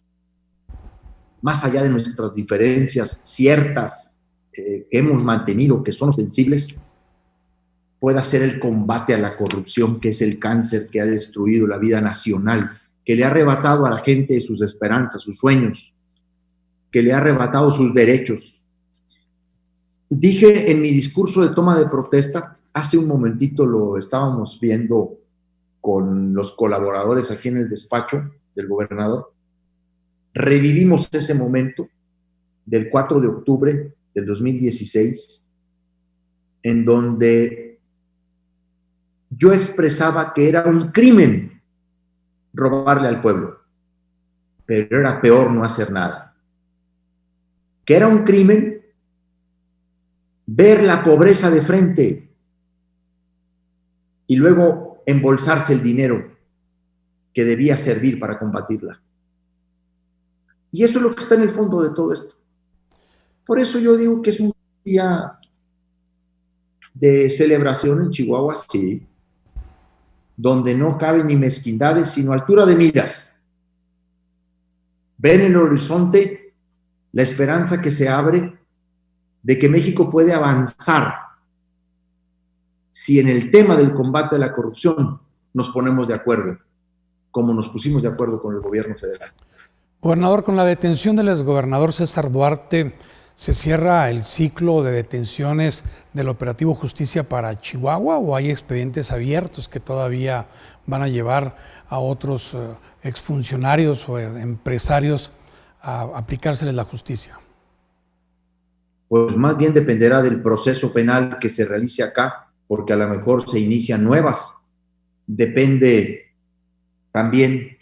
más allá de nuestras diferencias ciertas que hemos mantenido, que son ostensibles, pueda ser el combate a la corrupción, que es el cáncer que ha destruido la vida nacional, que le ha arrebatado a la gente sus esperanzas, sus sueños, que le ha arrebatado sus derechos. Dije en mi discurso de toma de protesta, hace un momentito lo estábamos viendo con los colaboradores aquí en el despacho del gobernador, revivimos ese momento del 4 de octubre del 2016, en donde yo expresaba que era un crimen robarle al pueblo, pero era peor no hacer nada. Que era un crimen ver la pobreza de frente y luego embolsarse el dinero que debía servir para combatirla. Y eso es lo que está en el fondo de todo esto. Por eso yo digo que es un día de celebración en Chihuahua, sí, donde no caben ni mezquindades, sino altura de miras. Ven en el horizonte la esperanza que se abre de que México puede avanzar si en el tema del combate a la corrupción nos ponemos de acuerdo. como nos pusimos de acuerdo con el gobierno federal. Gobernador, con la detención del exgobernador César Duarte, ¿se cierra el ciclo de detenciones del operativo Justicia para Chihuahua o hay expedientes abiertos que todavía van a llevar a otros exfuncionarios o empresarios a aplicárseles la justicia? Pues más bien dependerá del proceso penal que se realice acá, porque a lo mejor se inician nuevas. Depende también,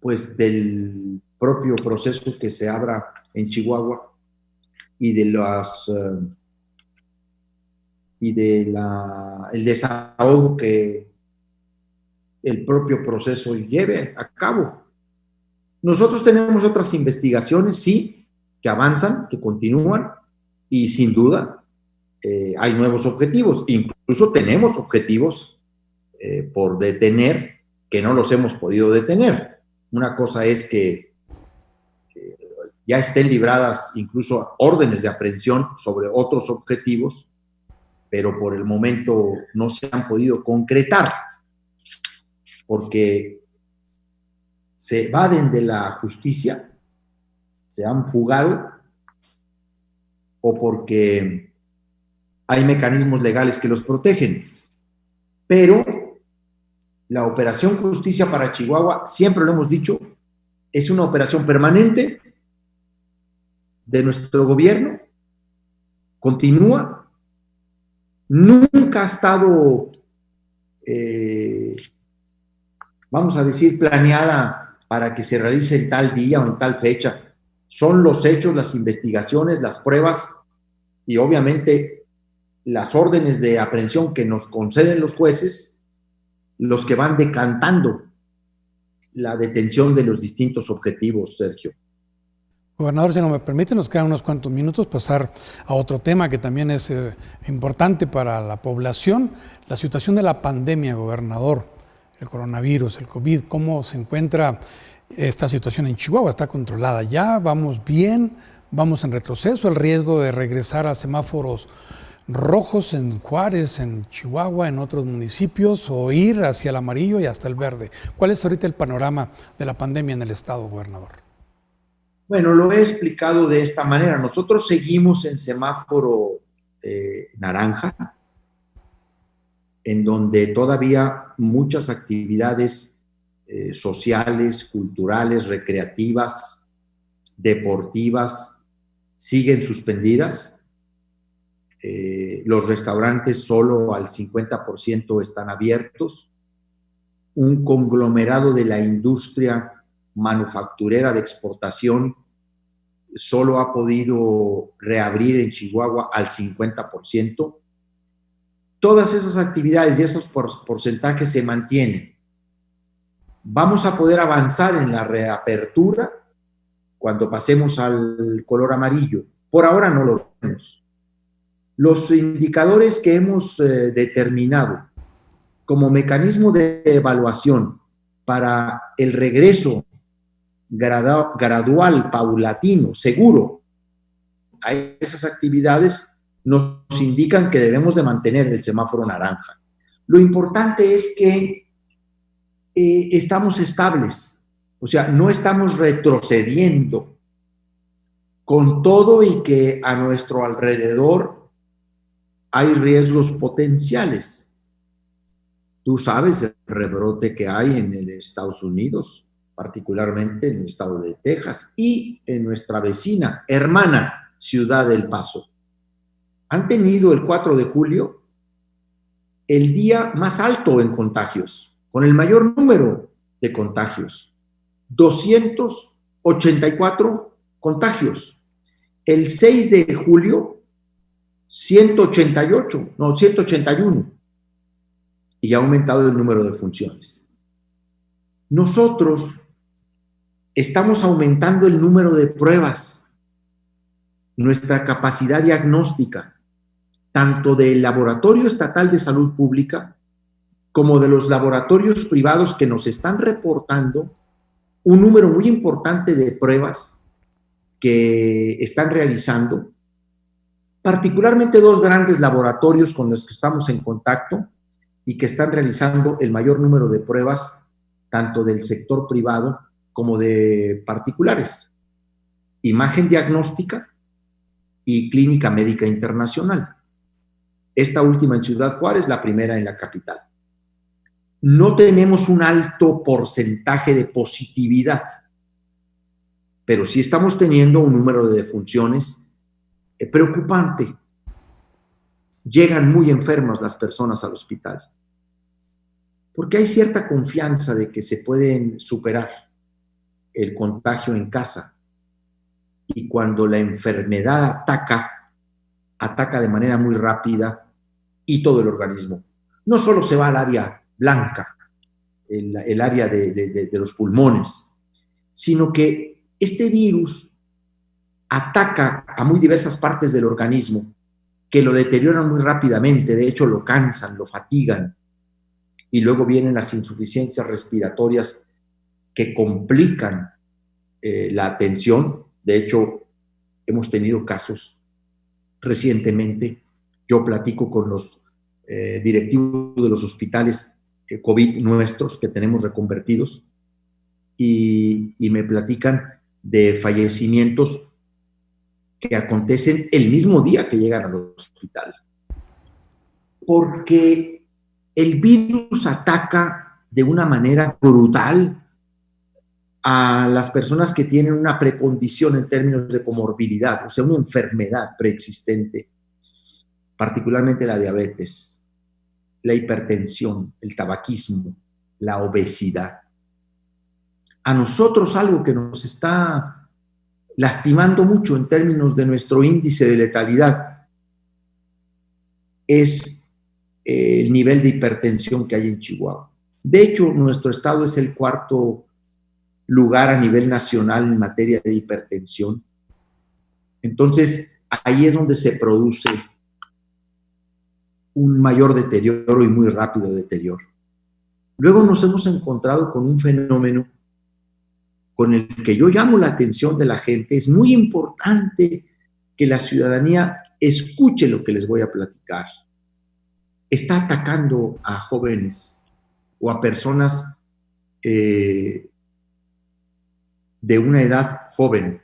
pues, del propio proceso que se abra en Chihuahua y de el desahogo que el propio proceso lleve a cabo. Nosotros tenemos otras investigaciones, sí, que avanzan, que continúan, y sin duda hay nuevos objetivos. Incluso tenemos objetivos por detener que no los hemos podido detener. Una cosa es que ya estén libradas incluso órdenes de aprehensión sobre otros objetivos, pero por el momento no se han podido concretar porque se evaden de la justicia, se han fugado, o porque hay mecanismos legales que los protegen. Pero la operación Justicia para Chihuahua, siempre lo hemos dicho, es una operación permanente de nuestro gobierno, continúa, nunca ha estado, vamos a decir, planeada para que se realice en tal día o en tal fecha. Son los hechos, las investigaciones, las pruebas y obviamente las órdenes de aprehensión que nos conceden los jueces, los que van decantando la detención de los distintos objetivos, Sergio. Gobernador, si no me permite, nos quedan unos cuantos minutos pasar a otro tema que también es importante para la población, la situación de la pandemia, gobernador, el coronavirus, el COVID, ¿cómo se encuentra esta situación en Chihuahua? ¿Está controlada ya? ¿Vamos bien? ¿Vamos en retroceso? ¿El riesgo de regresar a semáforos rojos en Juárez, en Chihuahua, en otros municipios, o ir hacia el amarillo y hasta el verde? ¿Cuál es ahorita el panorama de la pandemia en el estado, gobernador? Bueno, lo he explicado de esta manera. Nosotros seguimos en semáforo naranja, en donde todavía muchas actividades sociales, culturales, recreativas, deportivas, siguen suspendidas. Los restaurantes solo al 50% están abiertos. Un conglomerado de la industria manufacturera de exportación solo ha podido reabrir en Chihuahua al 50%. Todas esas actividades y esos porcentajes se mantienen. Vamos a poder avanzar en la reapertura cuando pasemos al color amarillo. Por ahora no lo vemos. Los indicadores que hemos determinado como mecanismo de evaluación para el regreso gradual, paulatino, seguro a esas actividades nos indican que debemos de mantener el semáforo naranja. Lo importante es que estamos estables, o sea, no estamos retrocediendo con todo y que a nuestro alrededor hay riesgos potenciales. Tú sabes el rebrote que hay en Estados Unidos, particularmente en el estado de Texas y en nuestra vecina, hermana Ciudad del Paso. Han tenido el 4 de julio el día más alto en contagios, con el mayor número de contagios, 284 contagios. El 6 de julio, 181, y ha aumentado el número de funciones. Nosotros estamos aumentando el número de pruebas, nuestra capacidad diagnóstica, tanto del Laboratorio Estatal de Salud Pública como de los laboratorios privados que nos están reportando un número muy importante de pruebas que están realizando, particularmente dos grandes laboratorios con los que estamos en contacto y que están realizando el mayor número de pruebas tanto del sector privado como de particulares. Imagen diagnóstica y clínica médica internacional. Esta última en Ciudad Juárez, la primera en la capital. No tenemos un alto porcentaje de positividad, pero sí estamos teniendo un número de defunciones preocupante. Llegan muy enfermas las personas al hospital, porque hay cierta confianza de que se pueden superar el contagio en casa, y cuando la enfermedad ataca de manera muy rápida y todo el organismo. No solo se va al área blanca, el área de los pulmones, sino que este virus ataca a muy diversas partes del organismo que lo deterioran muy rápidamente, de hecho lo cansan, lo fatigan, y luego vienen las insuficiencias respiratorias que complican la atención. De hecho, hemos tenido casos recientemente. Yo platico con los directivos de los hospitales COVID nuestros que tenemos reconvertidos y me platican de fallecimientos que acontecen el mismo día que llegan al hospital. Porque el virus ataca de una manera brutal a las personas que tienen una precondición en términos de comorbilidad, o sea, una enfermedad preexistente, particularmente la diabetes, la hipertensión, el tabaquismo, la obesidad. A nosotros algo que nos está lastimando mucho en términos de nuestro índice de letalidad es el nivel de hipertensión que hay en Chihuahua. De hecho, nuestro estado es el cuarto lugar a nivel nacional en materia de hipertensión. Entonces, ahí es donde se produce un mayor deterioro y muy rápido deterioro. Luego nos hemos encontrado con un fenómeno con el que yo llamo la atención de la gente. Es muy importante que la ciudadanía escuche lo que les voy a platicar. Está atacando a jóvenes o a personas de una edad joven,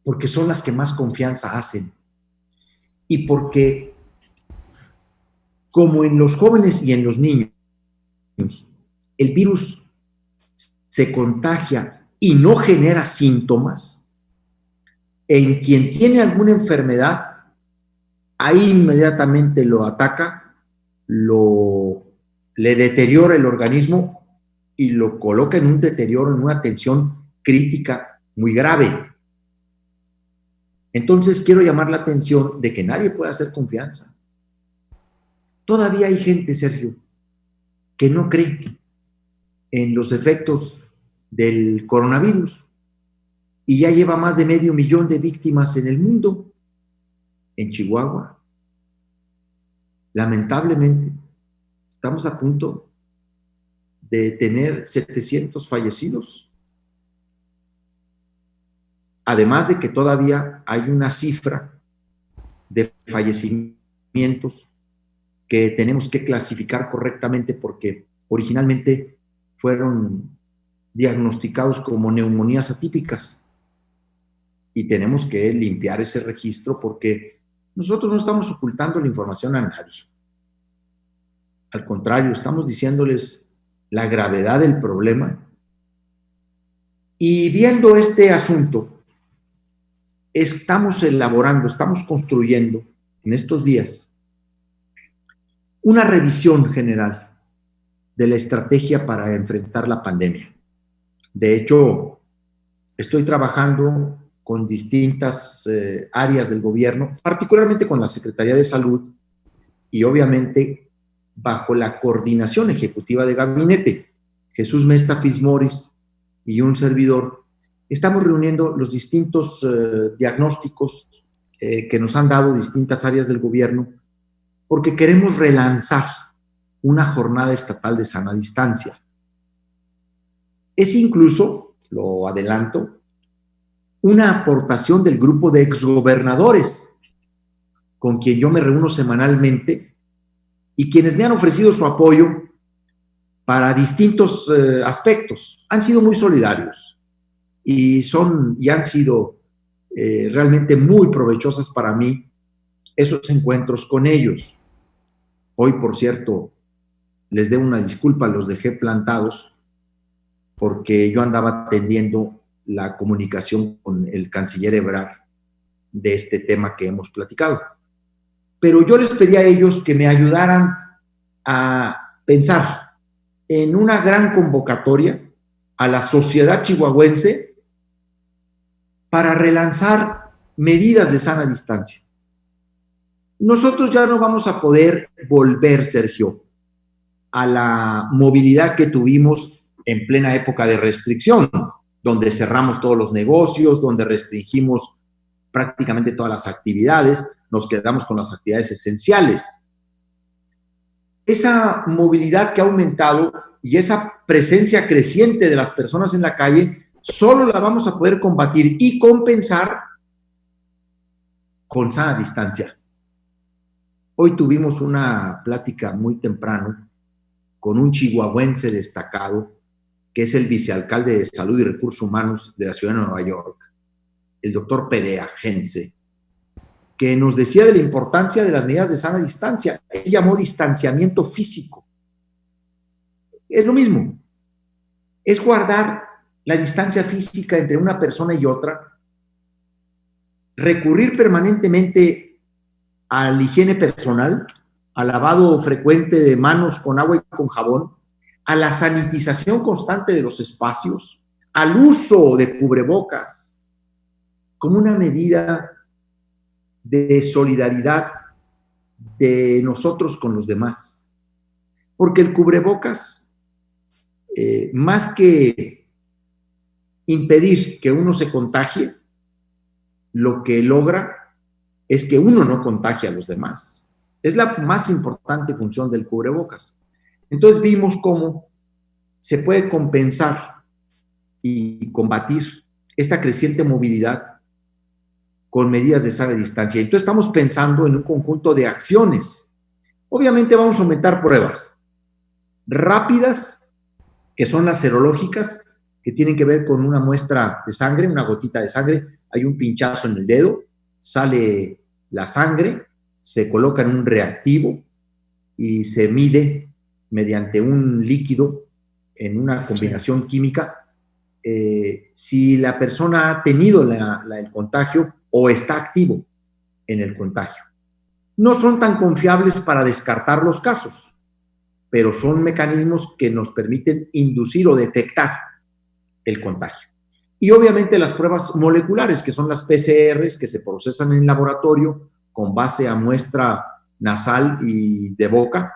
porque son las que más confianza hacen. Y porque, como en los jóvenes y en los niños, el virus se contagia y no genera síntomas, en quien tiene alguna enfermedad, ahí inmediatamente lo ataca, le deteriora el organismo y lo coloca en un deterioro, en una tensión crítica muy grave. Entonces quiero llamar la atención de que nadie puede hacer confianza. Todavía hay gente, Sergio, que no cree en los efectos del coronavirus y ya lleva más de 500,000 de víctimas en el mundo. En Chihuahua, lamentablemente, estamos a punto de tener 700 fallecidos. Además de que todavía hay una cifra de fallecimientos que tenemos que clasificar correctamente porque originalmente fueron diagnosticados como neumonías atípicas y tenemos que limpiar ese registro porque nosotros no estamos ocultando la información a nadie. Al contrario, estamos diciéndoles la gravedad del problema. Y viendo este asunto, estamos elaborando, estamos construyendo en estos días una revisión general de la estrategia para enfrentar la pandemia. De hecho, estoy trabajando con distintas áreas del gobierno, particularmente con la Secretaría de Salud y obviamente bajo la coordinación ejecutiva de gabinete, Jesús Mesta Fismoris y un servidor. Estamos reuniendo los distintos diagnósticos que nos han dado distintas áreas del gobierno porque queremos relanzar una jornada estatal de sana distancia. Es incluso, lo adelanto, una aportación del grupo de exgobernadores con quien yo me reúno semanalmente y quienes me han ofrecido su apoyo para distintos aspectos. Han sido muy solidarios y han sido realmente muy provechosas para mí esos encuentros con ellos. Hoy, por cierto, les debo una disculpa, los dejé plantados porque yo andaba atendiendo la comunicación con el canciller Ebrard de este tema que hemos platicado. Pero yo les pedí a ellos que me ayudaran a pensar en una gran convocatoria a la sociedad chihuahuense para relanzar medidas de sana distancia. Nosotros ya no vamos a poder volver, Sergio, a la movilidad que tuvimos en plena época de restricción, donde cerramos todos los negocios, donde restringimos prácticamente todas las actividades, nos quedamos con las actividades esenciales. Esa movilidad que ha aumentado y esa presencia creciente de las personas en la calle, solo la vamos a poder combatir y compensar con sana distancia. Hoy tuvimos una plática muy temprano con un chihuahuense destacado, que es el vicealcalde de Salud y Recursos Humanos de la ciudad de Nueva York, el doctor Perea Gense, que nos decía de la importancia de las medidas de sana distancia. Él llamó distanciamiento físico. Es lo mismo. Es guardar la distancia física entre una persona y otra, recurrir permanentemente a la higiene personal, al lavado frecuente de manos con agua y con jabón, a la sanitización constante de los espacios, al uso de cubrebocas, como una medida de solidaridad de nosotros con los demás. Porque el cubrebocas, más que impedir que uno se contagie, lo que logra es que uno no contagie a los demás. Es la más importante función del cubrebocas. Entonces vimos cómo se puede compensar y combatir esta creciente movilidad con medidas de sana distancia. Entonces estamos pensando en un conjunto de acciones. Obviamente vamos a aumentar pruebas rápidas, que son las serológicas, que tienen que ver con una muestra de sangre, una gotita de sangre, hay un pinchazo en el dedo, sale la sangre, se coloca en un reactivo y se mide mediante un líquido en una combinación química si la persona ha tenido el contagio o está activo en el contagio. No son tan confiables para descartar los casos, pero son mecanismos que nos permiten inducir o detectar el contagio. Y obviamente las pruebas moleculares, que son las PCRs, que se procesan en laboratorio con base a muestra nasal y de boca,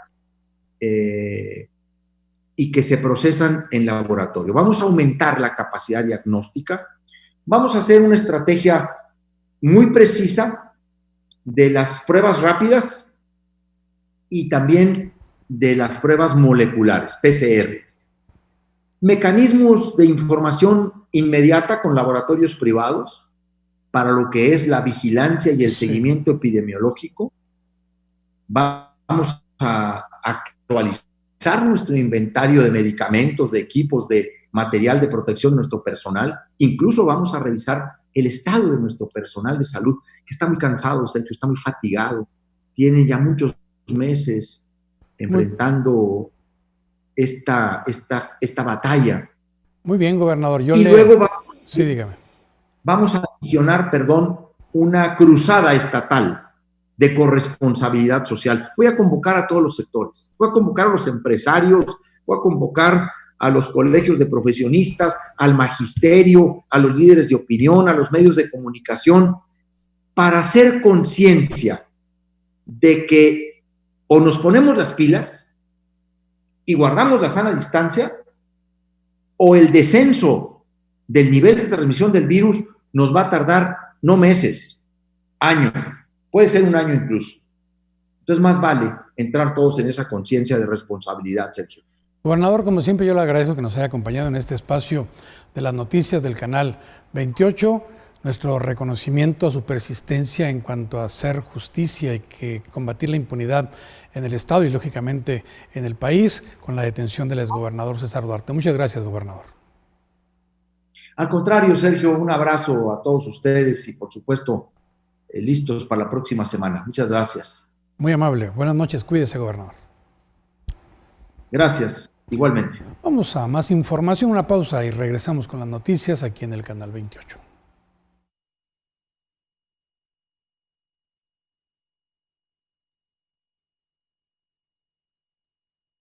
y que se procesan en laboratorio. Vamos a aumentar la capacidad diagnóstica, vamos a hacer una estrategia muy precisa de las pruebas rápidas y también de las pruebas moleculares, PCRs. Mecanismos de información inmediata con laboratorios privados para lo que es la vigilancia y el seguimiento epidemiológico. Vamos a actualizar nuestro inventario de medicamentos, de equipos, de material de protección de nuestro personal. Incluso vamos a revisar el estado de nuestro personal de salud, que está muy cansado, Sergio, está muy fatigado, tiene ya muchos meses enfrentando esta batalla. Muy bien, gobernador. Luego sí, dígame. Vamos a adicionar, una cruzada estatal de corresponsabilidad social. Voy a convocar a todos los sectores, voy a convocar a los empresarios, voy a convocar a los colegios de profesionistas, al magisterio, a los líderes de opinión, a los medios de comunicación, para hacer conciencia de que o nos ponemos las pilas y guardamos la sana distancia, o el descenso del nivel de transmisión del virus nos va a tardar no meses, año, puede ser un año incluso. Entonces más vale entrar todos en esa conciencia de responsabilidad, Sergio. Gobernador, como siempre yo le agradezco que nos haya acompañado en este espacio de las noticias del canal 28. nuestro reconocimiento a su persistencia en cuanto a hacer justicia y que combatir la impunidad en el Estado y lógicamente en el país con la detención del exgobernador César Duarte. Muchas gracias, gobernador. Al contrario, Sergio, un abrazo a todos ustedes y por supuesto listos para la próxima semana. Muchas gracias. Muy amable. Buenas noches. Cuídese, gobernador. Gracias. Igualmente. Vamos a más información, una pausa y regresamos con las noticias aquí en el Canal 28.